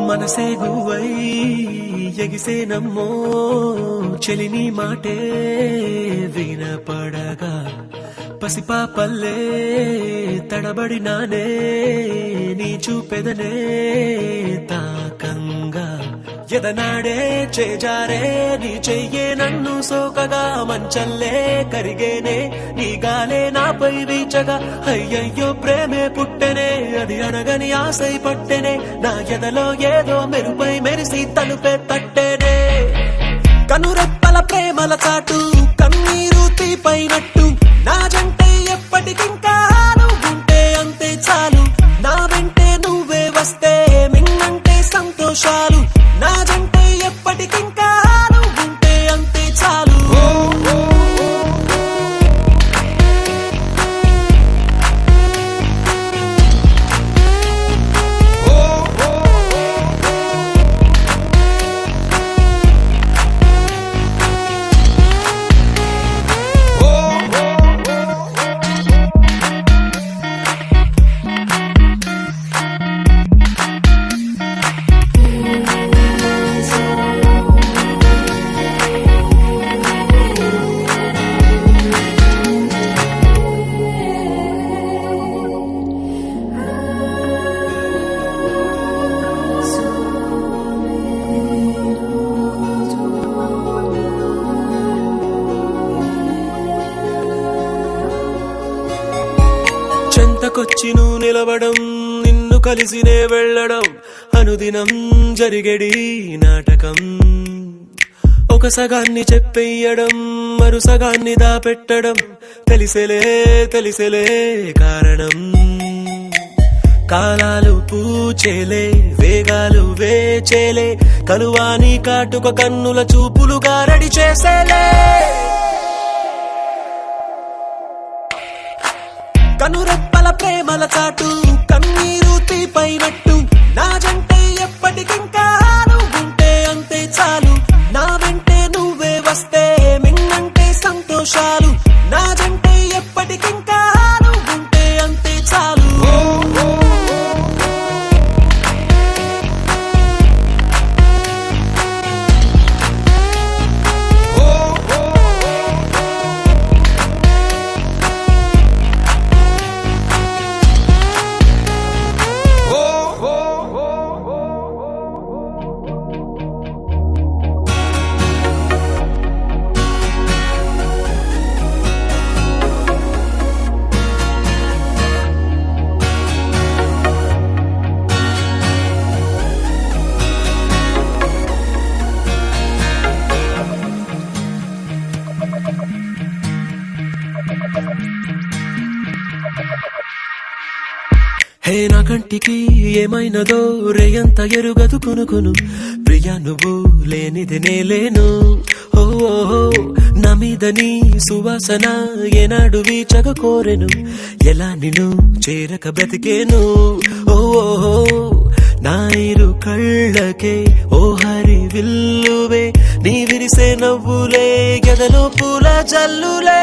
మనసే గువై ఎగిసే నమ్మో చెలిని మాటే వినపడగా పసిపాపల్లే తడబడినానే నీ చూపెదనే తాకంగా ఎదనాడే చేజారే నీ చెయ్యే నన్ను సోకగా మంచల్లే కరిగేనే నీ గాలే నాపై వీచగా అయ్యయ్యో ప్రేమే పుట్టెనే అది అనగని ఆశై పట్టెనే నా ఎదలో ఏదో మెరుపై మెరిసి తలుపే తట్టెనే కనురెప్పల ప్రేమల చాటు కన్నీరు తీపైనట్టు నా జంటే ఎప్పటికింకా నువ్వుంటే అంతే చాలు నా వెంటే నువ్వే వస్తే మిన్నంటే సంతోషాలు నా జంటే ఎప్పటికింకా నువ్వుంటే అంతే చాలు చెంతకొచ్చి నువ్వు నిలవడం నిన్ను కలిసినే వెళ్ళడం అనుదినం జరిగేడి నాటకం ఒక సగాన్ని చెప్పేయడం మరు సగాన్ని దాపెట్టడం తెలిసేలే కారణం కాలాలు పూచేలే వేగాలు వేచేలే కలువాని కాటుక కన్నుల చూపులు గారడి చేసేలే కనురెప్పల ప్రేమల చాటు కన్నీరు తీపైనట్టు నా జంటే ఎప్పటికింకా నువ్వుంటే అంతే చాలు నా వెంటే నువ్వే వస్తే మిన్నంటే సంతోషాలు నా జంటే ఎప్పటికింకా నువ్వుంటే అంతే చాలు హే నా కంటికి ఏమైనదో రేయంత ఎరుగదు కొనుకొను ప్రియా నువ్వు లేనిది నేలేను ఓ నా మీద నీ సువాసన ఏనాడు వీచగ కోరెను ఎలా నిన్ను చేరక బ్రతికేను ఓ నా ఇరు కళ్ళకే ఓ హరి విల్లువే నీ విరిసే నవ్వులే గెదలో పూల జల్లులే